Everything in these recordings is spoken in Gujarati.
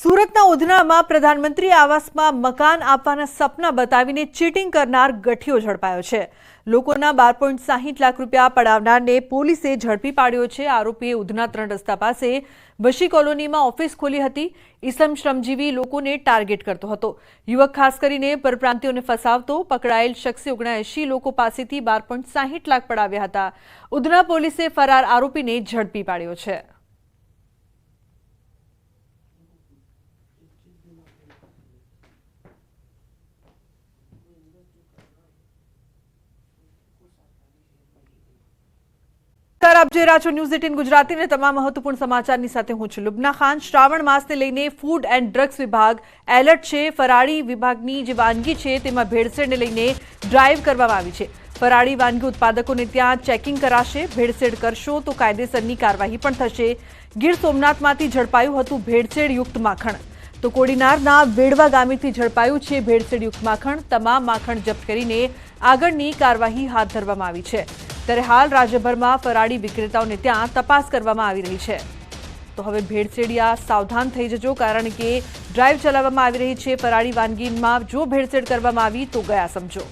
સુરતના ઉધનામાં પ્રધાનમંત્રી આવાસમાં મકાન આપવાના સપના બતાવીને ચીટિંગ કરનાર ગઠિયો ઝડપાયો છે। લોકોના 12.60 લાખ રૂપિયા પડાવનારને પોલીસે ઝડપી પાડ્યો છે। આરોપીએ ઉધના 3 રસ્તા પાસે બશી કોલોનીમાં ઓફિસ ખોલી હતી। ઈસમ શ્રમજીવી લોકોને ટાર્ગેટ કરતો હતો। યુવક ખાસ કરીને પરપ્રાંતિયોને ફસાવતો પકડાયેલ શખ્સે 79 લોકો પાસેથી 12.60 લાખ પડાવ્યા હતા। ઉધના પોલીસે ફરાર આરોપીને ઝડપી પાડ્યો છે। आप જોઈ રહ્યા છો ન્યૂઝ 18 ગુજરાતી ને તમામ મહત્વપૂર્ણ સમાચારની સાથે હું છું લુબના ખાન। શ્રાવણ માસને લઈને ફૂડ એન્ડ ડ્રગ્સ વિભાગ એલર્ટ છે। ફરાળી વિભાગની જે વાનગી છે તેમાં ભેળસેળને લઈને ડ્રાઈવ કરવામાં આવી છે। ફરાળી વાનગી ઉત્પાદકોને ત્યાં ચેકિંગ કરાશે। ભેળસેળ કરશો તો કાયદેસરની કાર્યવાહી પણ થશે। ગીર સોમનાથમાંથી ઝડપાયું હતું ભેળસેળયુક્ત માખણ। તો કોડીનારના વેડવા ગામેથી ઝડપાયું છે ભેળસેળયુક્ત માખણ। તમામ માખણ જપ્ત કરીને આગળની કાર્યવાહી હાથ ધરવામાં આવી છે। ત્યારે હાલ રાજ્યભરમાં ફરાળી વિક્રેતાઓને ત્યાં તપાસ કરવામાં આવી રહી છે। તો હવે ભેળસેળિયા સાવધાન થઈ જજો, કારણ કે ડ્રાઈવ ચલાવવામાં આવી રહી છે। ફરાળી વાનગીમાં જો ભેળસેળ કરવામાં આવી તો ગયા સમજો।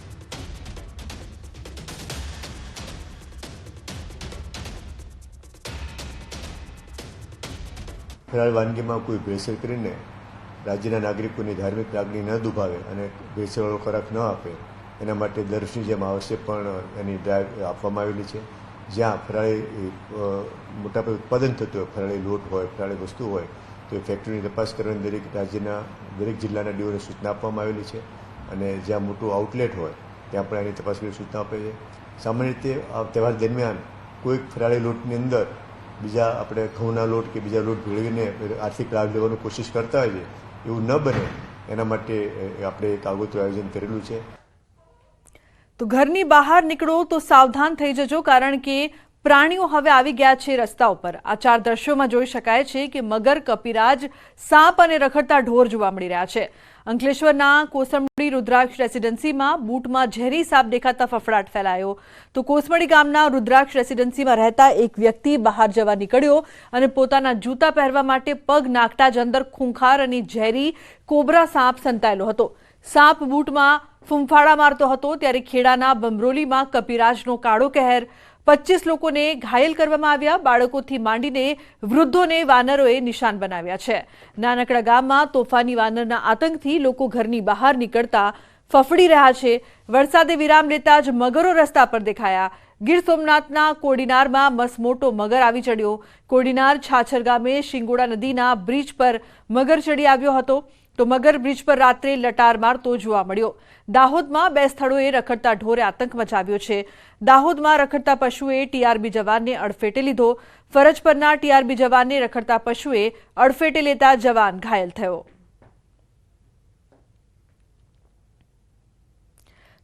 ફરાળી વાનગીમાં કોઈ ભેળસેળ કરીને રાજ્યના નાગરિકોની ધાર્મિક લાગણી ન દુભાવે અને ભેળસેળવાળો ખોરાક ન આપે એના માટે દર વર્ષની જેમ આ વર્ષે પણ એની ડ્રાઈવ આપવામાં આવેલી છે। જ્યાં ફરાળી મોટાપાયે ઉત્પાદન થતું હોય, ફરાળી લોટ હોય, ફરાળી વસ્તુ હોય, તો એ ફેક્ટરીની તપાસ કરવાની દરેક રાજ્યના દરેક જિલ્લાના ડીઓને સૂચના આપવામાં આવેલી છે। અને જ્યાં મોટું આઉટલેટ હોય ત્યાં પણ એની તપાસ કરી સૂચના આપે છે। સામાન્ય રીતે આ તહેવાર દરમિયાન કોઈક ફરાળી લોટની અંદર બીજા આપણે ઘઉંના લોટ કે બીજા લોટ ભેળવીને આર્થિક લાભ લેવાની કોશિશ કરતા હોઈએ, એવું ન બને એના માટે આપણે એક આગોતરું આયોજન કરેલું છે। તો ઘરની બહાર નીકળો તો સાવધાન થઈ જજો, કારણ કે પ્રાણીઓ હવે આવી ગયા છે રસ્તા ઉપર। આ 4 દ્રશ્યોમાં જોઈ શકાય છે કે મગર, કપિરાજ, સાપ અને રખડતા ઢોર જોવા મળી રહ્યા છે। અંકલેશ્વરના કોસંબડી રુદ્રાક્ષ રેસિડેન્સીમાં બૂટમાં ઝેરી સાપ દેખાતા ફફડાટ ફેલાયો। તો કોસંબડી ગામના રુદ્રાક્ષ રેસિડેન્સીમાં રહેતા એક વ્યક્તિ બહાર જવા નીકળ્યો અને પોતાના જૂતા પહેરવા માટે પગ નાખતા જ અંદર ખૂંખાર અને ઝેરી કોબરા સાપ સંતાયેલો હતો। સાપ બૂટમાં ફૂંફાડા મારતો હતો, ત્યારે ખેડાના બમરોલીમાં કપિરાજનો કાળો કહેર। 25 લોકોને ઘાયલ કરવામાં આવ્યા। બાળકોથી માંડીને વૃદ્ધોને વાનરોએ નિશાન બનાવ્યા છે। નાનકડા ગામમાં તોફાની વાનરના આતંકથી લોકો ઘરની બહાર નીકળતા ફફડી રહ્યા છે। વરસાદે વિરામ લેતા જ મગરો રસ્તા પર દેખાયા। ગીર સોમનાથના કોડીનારમાં મસમોટો મગર આવી ચડ્યો। કોડીનાર છાછર ગામે શિંગોડા નદીના બ્રિજ પર મગર ચડી આવ્યો હતો। તો મગર બ્રિજ પર રાત્રે લટાર મારતો જોવા મળ્યો। દાહોદમાં 2 સ્થળોએ રખડતા ઢોરે આતંક મચાવ્યો છે। દાહોદમાં રખડતા પશુએ ટીઆરબી જવાનને અડફેટે લીધો। ફરજ પરના ટીઆરબી જવાનને રખડતા પશુએ અડફેટે લેતા જવાન ઘાયલ થયો।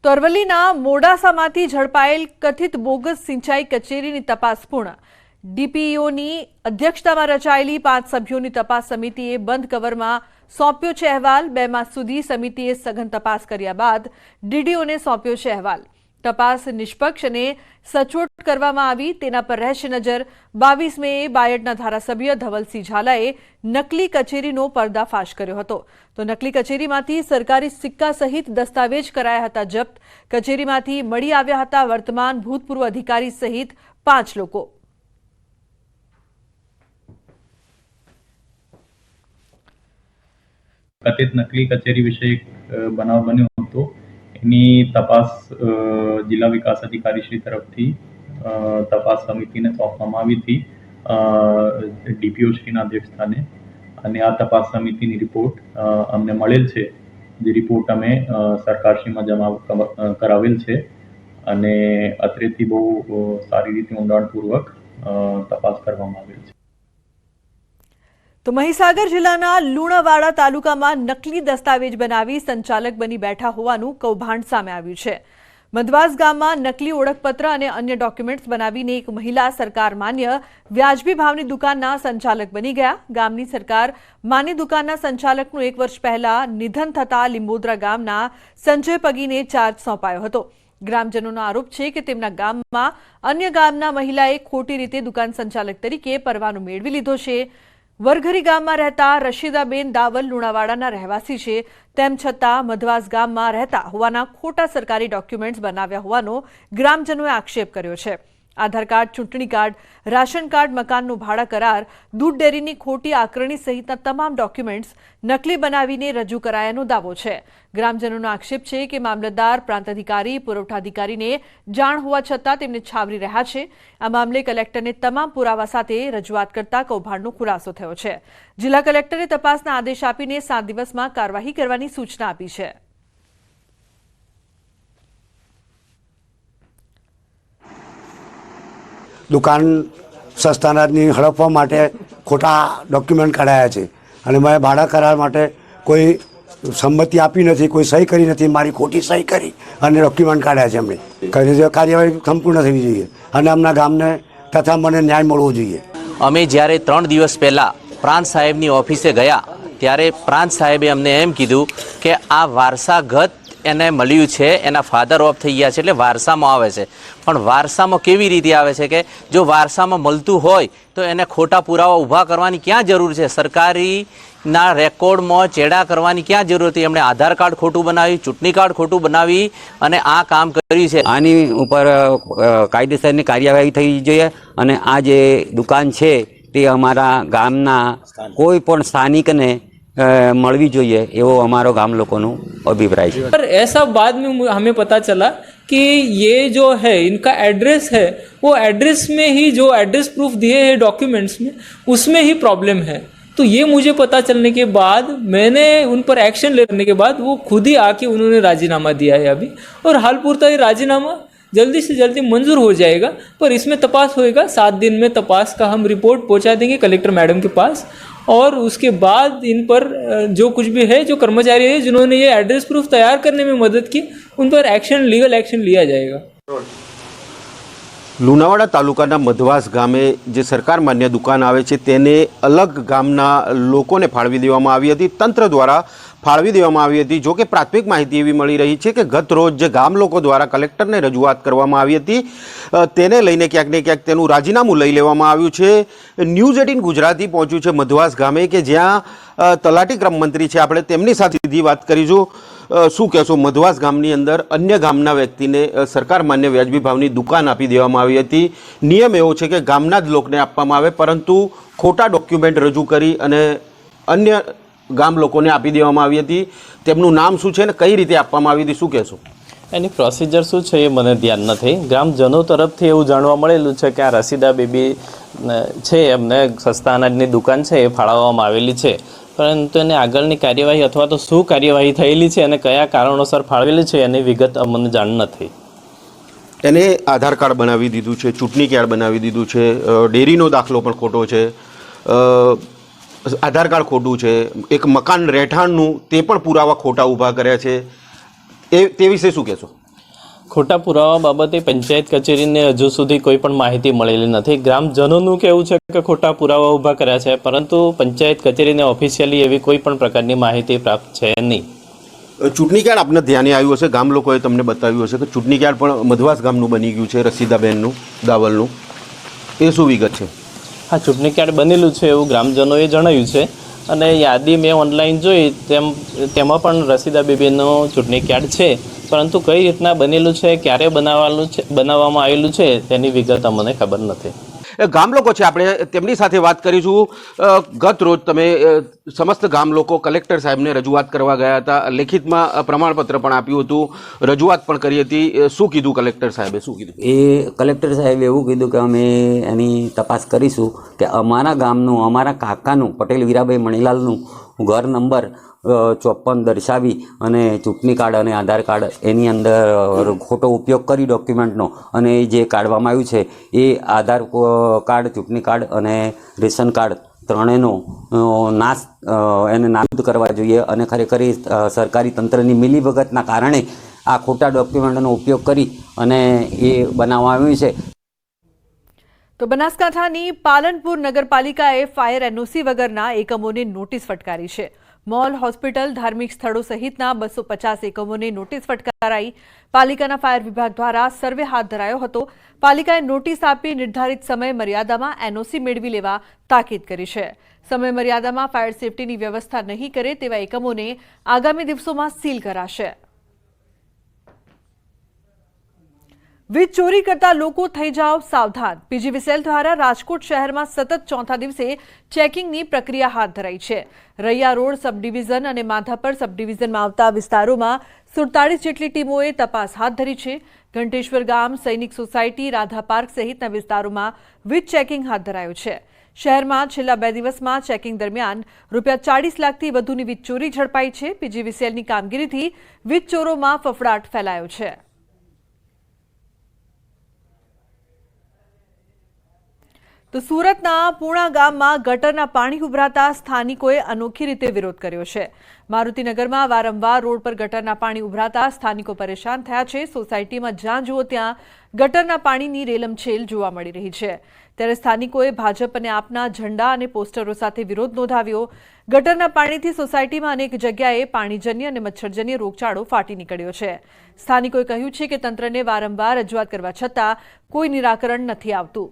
તો અરવલ્લીના મોડાસામાંથી ઝડપાયેલ કથિત બોગસ સિંચાઈ કચેરીની તપાસ પૂર્ણ। ડીપીઈઓની અધ્યક્ષતામાં રચાયેલી 5 સભ્યોની તપાસ સમિતિએ બંધ કવરમાં સોંપ્યો છે અહેવાલ। 2 માસ સુધી સમિતિએ સઘન તપાસ કર્યા બાદ ડીડીઓને સોંપ્યો છે અહેવાલ। તપાસ નિષ્પક્ષ અને સચોટ કરવામાં આવી તેના પર રહેશે નજર। 22 મેએ બાયડના ધારાસભ્ય ધવલસિંહ ઝાલાએ નકલી કચેરીનો પર્દાફાશ કર્યો હતો। તો નકલી કચેરીમાંથી સરકારી સિક્કા સહિત દસ્તાવેજ કરાયા હતા જપ્ત। કચેરીમાંથી મળી આવ્યા હતા વર્તમાન ભૂતપૂર્વ અધિકારી સહિત 5 લોકો। કથિત નકલી કચેરી વિશે એક બનાવ બન્યો હતો, એની તપાસ જિલ્લા વિકાસ અધિકારી શ્રી તરફથી તપાસ સમિતિને સોંપવામાં આવી હતી ડીપીઓ શ્રીના અધ્યક્ષસ્થાને। અને આ તપાસ સમિતિની રિપોર્ટ અમને મળેલ છે, જે રિપોર્ટ અમે સરકારશ્રીમાં જમા કરાવેલ છે અને અત્રેથી બહુ સારી રીતે ઊંડાણપૂર્વક તપાસ કરવામાં આવેલ છે। તો મહીસાગર જિલ્લાના લુણાવાડા તાલુકામાં નકલી દસ્તાવેજ બનાવી સંચાલક બની બેઠા હોવાનું કૌભાંડ સામે આવ્યું છે। મધવાસ ગામમાં નકલી ઓળખપત્ર અને અન્ય ડોક્યુમેન્ટ્સ બનાવીને એક મહિલા સરકાર માન્ય વ્યાજબી ભાવની દુકાનના સંચાલક બની ગયા। ગામની સરકાર માની દુકાનના સંચાલકનું 1 વર્ષ પહેલા નિધન થતા લીંબોદરા ગામના સંજય પગીને ચાર્જ સોંપાયો હતો। ગ્રામજનોનો આરોપ છે કે તેમના ગામમાં અન્ય ગામના મહિલાએ ખોટી રીતે દુકાન સંચાલક તરીકે પરવાનો મેળવી લીધો છે। વરઘરી ગામમાં રહેતા રશીદાબેન દાવલ લુણાવાડાના રહેવાસી છે, તેમ છતાં મધવાસ ગામમાં રહેતા હોવાના ખોટા સરકારી ડોક્યુમેન્ટ્સ બનાવ્યા હોવાનો ગ્રામજનોએ આક્ષેપ કર્યો છે. આધાર કાર્ડ, ચૂંટણી કાર્ડ, રાશન કાર્ડ, મકાનનું ભાડા કરાર, દૂધ ડેરીની ખોટી આકરણી સહિતના તમામ ડોક્યુમેન્ટ્સ નકલી બનાવીને રજૂ કરાયાનો દાવો છે. ગ્રામજનોનો આક્ષેપ છે કે મામલતદાર, પ્રાંત અધિકારી, પુરવઠા અધિકારીને જાણ હોવા છતાં તેમને છાવરી રહ્યા છે. આ મામલે કલેક્ટરને તમામ પુરાવા સાથે રજૂઆત કરતા કૌભાંડનો ખુલાસો થયો છે. જિલ્લા કલેક્ટરે તપાસના આદેશ આપીને 7 દિવસમાં કાર્યવાહી કરવાની સૂચના આપી છે. દુકાન સસ્તા અનાજની હડપવા માટે ખોટા ડોક્યુમેન્ટ કઢાયા છે અને મેં ભાડા કરાર માટે કોઈ સંમતિ આપી નથી, કોઈ સહી કરી નથી. મારી ખોટી સહી કરી અને ડોક્યુમેન્ટ કાઢ્યા છે. એમણે કાર્યવાહી સંપૂર્ણ થવી જોઈએ અને અમના ગામને તથા મને ન્યાય મળવો જોઈએ. અમે જ્યારે 3 દિવસ પહેલાં પ્રાંત સાહેબની ઓફિસે ગયા ત્યારે પ્રાંત સાહેબે અમને એમ કીધું કે આ વારસાગત એને મળ્યું છે, એના ફાધર ઓફ થઈ ગયા છે એટલે વારસામાં આવે છે. પણ વારસામાં કેવી રીતે આવે છે કે જો વારસામાં મળતું હોય તો એને ખોટા પુરાવા ઊભા કરવાની ક્યાં જરૂર છે? સરકારીના રેકોર્ડમાં ચેડા કરવાની ક્યાં જરૂર હતી? એમણે આધાર કાર્ડ ખોટું બનાવી, ચૂંટણી કાર્ડ ખોટું બનાવી અને આ કામ કર્યું છે. આની ઉપર કાયદેસરની કાર્યવાહી થઈ જોઈએ અને આ જે દુકાન છે તે અમારા ગામના કોઈ પણ સ્થાનિકને મળવી જોઈએ એવો અમારો ગામ લોકોનો अभिप्राय है. पर ऐसा बाद में हमें पता चला कि ये जो है इनका एड्रेस है वो एड्रेस में ही जो एड्रेस प्रूफ दिए हैं डॉक्यूमेंट्स में उसमें ही प्रॉब्लम है. तो ये मुझे पता चलने के बाद मैंने उन पर एक्शन लेने के बाद वो खुद ही आके उन्होंने राजीनामा दिया है अभी, और हाल पूरता ये राजीनामा जल्दी से जल्दी मंजूर हो जाएगा. पर इसमें तपास होएगा. 7 दिन में तपास का हम रिपोर्ट पहुंचा देंगे कलेक्टर मैडम के पास, और उसके बाद इन पर जो कुछ भी है, जो कर्मचारी है जिन्होंने ये एड्रेस प्रूफ तैयार करने में मदद की, उन पर एक्शन, लीगल एक्शन लिया जाएगा. લુણાવાડા તાલુકાના મધવાસ ગામે જે સરકાર માન્ય દુકાન આવે છે તેને અલગ ગામના લોકોને ફાળવી દેવામાં આવી હતી. તંત્ર દ્વારા ફાળવી દેવામાં આવી હતી. જો કે પ્રાથમિક માહિતી એવી મળી રહી છે કે ગત રોજ જે ગામ લોકો દ્વારા કલેક્ટરને રજૂઆત કરવામાં આવી હતી તેને લઈને ક્યાંક ને ક્યાંક તેનું રાજીનામું લઈ લેવામાં આવ્યું છે. ન્યૂઝ 18 ગુજરાતી પહોંચ્યું છે મધવાસ ગામે કે જ્યાં તલાટી ક્રમ મંત્રી છે. આપણે તેમની સાથે સીધી વાત કરીશું. શું કહેશો? મધવાસ ગામની અંદર અન્ય ગામના વ્યક્તિને સરકાર માન્ય વ્યાજબી ભાવની દુકાન આપી દેવામાં આવી હતી. નિયમ એવો છે કે ગામના જ લોકોને આપવામાં આવે, પરંતુ ખોટા ડોક્યુમેન્ટ રજૂ કરી અને અન્ય ગામ લોકોને આપી દેવામાં આવી હતી. તેમનું નામ શું છે અને કઈ રીતે આપવામાં આવી હતી, શું કહેશો? એની પ્રોસિજર શું છે એ મને ધ્યાન નથી. ગ્રામજનો તરફથી એવું જાણવા મળેલું છે કે આ રસીદા બેબી છે એમને સસ્તા અનાજની દુકાન છે એ ફાળવવામાં આવેલી છે, પરંતુ એને આગળની કાર્યવાહી અથવા તો શું કાર્યવાહી થયેલી છે અને કયા કારણોસર ફાળવેલી છે એની વિગત અમને જાણ નથી. એને આધાર કાર્ડ બનાવી દીધું છે, ચૂંટણી કાર્ડ બનાવી દીધું છે, ડેરીનો દાખલો પણ ખોટો છે, આધાર કાર્ડ ખોટું છે, એક મકાન રહેઠાણનું તે પણ પુરાવા ખોટા ઊભા કર્યા છે. તે વિશે શું કહેશો? ખોટા પુરાવા બાબતે પંચાયત કચેરીને હજુ સુધી કોઈ પણ માહિતી મળેલી નથી. ગ્રામજનોનું કહેવું છે કે ખોટા પુરાવા ઊભા કર્યા છે, પરંતુ પંચાયત કચેરીને ઓફિશિયલી એવી કોઈ પણ પ્રકારની માહિતી પ્રાપ્ત છે નહીં. ચૂંટણી કાર્ડ આપને ધ્યાને આવ્યું હશે, ગામ લોકોએ તમને બતાવ્યું હશે કે ચૂંટણી કાર્ડ પણ મધવાસ ગામનું બની ગયું છે, રસીદાબેનનું દાવલનું. એ શું વિગત છે? હા, ચૂંટણી કાર્ડ બનેલું છે એવું ગ્રામજનોએ જણાવ્યું છે, અને યાદી મેં ઓનલાઈન જોઈ તેમાં પણ રસીદા બેબીનું ચૂંટણી કાર્ડ છે, પરંતુ કઈ રીતના બનેલું છે, ક્યારે બનાવવામાં આવેલું છે તેની વિગત અમને ખબર નથી. ગામ લોકો છે, આપણે તેમની સાથે વાત કરીશું. ગત રોજ તમે સમસ્ત ગામ લોકો કલેક્ટર સાહેબને રજૂઆત કરવા ગયા હતા, લેખિતમાં પ્રમાણપત્ર પણ આપ્યું હતું, રજૂઆત પણ કરી હતી. શું કીધું કલેક્ટર સાહેબે? શું કીધું? એ કલેક્ટર સાહેબે એવું કીધું કે અમે એની તપાસ કરીશું કે અમારા ગામનું, અમારા કાકાનું, પટેલ વીરાભાઈ મણીલાલનું ઘર નંબર 54 દર્શાવી અને ચૂંટણી કાર્ડ અને આધાર કાર્ડ એની અંદર ખોટો ઉપયોગ કરી ડોક્યુમેન્ટનો, અને જે કાઢવામાં આવ્યું છે એ આધાર કાર્ડ, ચૂંટણી કાર્ડ અને રેશન કાર્ડ ત્રણેયનો નાશ એને નાબૂદ કરવા જોઈએ. અને ખરેખર સરકારી તંત્રની મિલીભગતના કારણે આ ખોટા ડોક્યુમેન્ટનો ઉપયોગ કરી અને એ બનાવવામાં આવ્યું છે. તો બનાસકાંઠાની પાલનપુર નગરપાલિકાએ ફાયર એનઓસી વગરના એકમોને નોટિસ ફટકારી છે. મોલ, હોસ્પિટલ, ધાર્મિક સ્થળો સહિતના 250 એકમોને નોટિસ ફટકારાઈ. પાલિકાના ફાયર વિભાગ દ્વારા સર્વે હાથ ધરાયો હતો. પાલિકાએ નોટિસ આપી નિર્ધારિત સમય મર્યાદામાં એનઓસી મેળવી લેવા તાકીદ કરી છે. સમય મર્યાદામાં ફાયર સેફટીની વ્યવસ્થા નહીં કરે તેવા એકમોને આગામી દિવસોમાં સીલ કરાશે. વીજ ચોરી કરતા લોકો થઈ જાઓ સાવધાન. પીજીવીસીએલ દ્વારા રાજકોટ શહેરમાં સતત ચોથા દિવસે ચેકિંગની પ્રક્રિયા હાથ ધરાઈ છે. રૈયા રોડ સબ ડિવિઝન અને માધાપર સબ ડિવિઝનમાં આવતા વિસ્તારોમાં 47 જેટલી ટીમોએ તપાસ હાથ ધરી છે. ઘંટેશ્વર ગામ, સૈનિક સોસાયટી, રાધા પાર્ક સહિતના વિસ્તારોમાં વીજ ચેકિંગ હાથ ધરાયું છે. શહેરમાં છેલ્લા 2 દિવસમાં ચેકિંગ દરમિયાન ₹40 લાખથી વધુની વીજ ચોરી ઝડપાઈ છે. પીજીવીસીએલની કામગીરીથી વીજ ચોરોમાં ફફડાટ ફેલાયો છે. તો સુરતના પૂણા ગામમાં ગટરના પાણી ઉભરાતા સ્થાનિકોએ અનોખી રીતે વિરોધ કર્યો છે. મારુતિનગરમાં વારંવાર રોડ પર ગટરના પાણી ઉભરાતા સ્થાનિકો પરેશાન થયા છે. સોસાયટીમાં જ્યાં જુઓ ત્યાં ગટરના પાણીની રેલમછેલ જોવા મળી રહી છે. ત્યારે સ્થાનિકોએ ભાજપ અને આપના ઝંડા અને પોસ્ટરો સાથે વિરોધ નોંધાવ્યો. ગટરના પાણીથી સોસાયટીમાં અનેક જગ્યાએ પાણીજન્ય અને મચ્છરજન્ય રોગચાળો ફાટી નીકળ્યો છે. સ્થાનિકોએ કહ્યું છે કે તંત્રને વારંવાર રજૂઆત કરવા છતાં કોઈ નિરાકરણ નથી આવતું.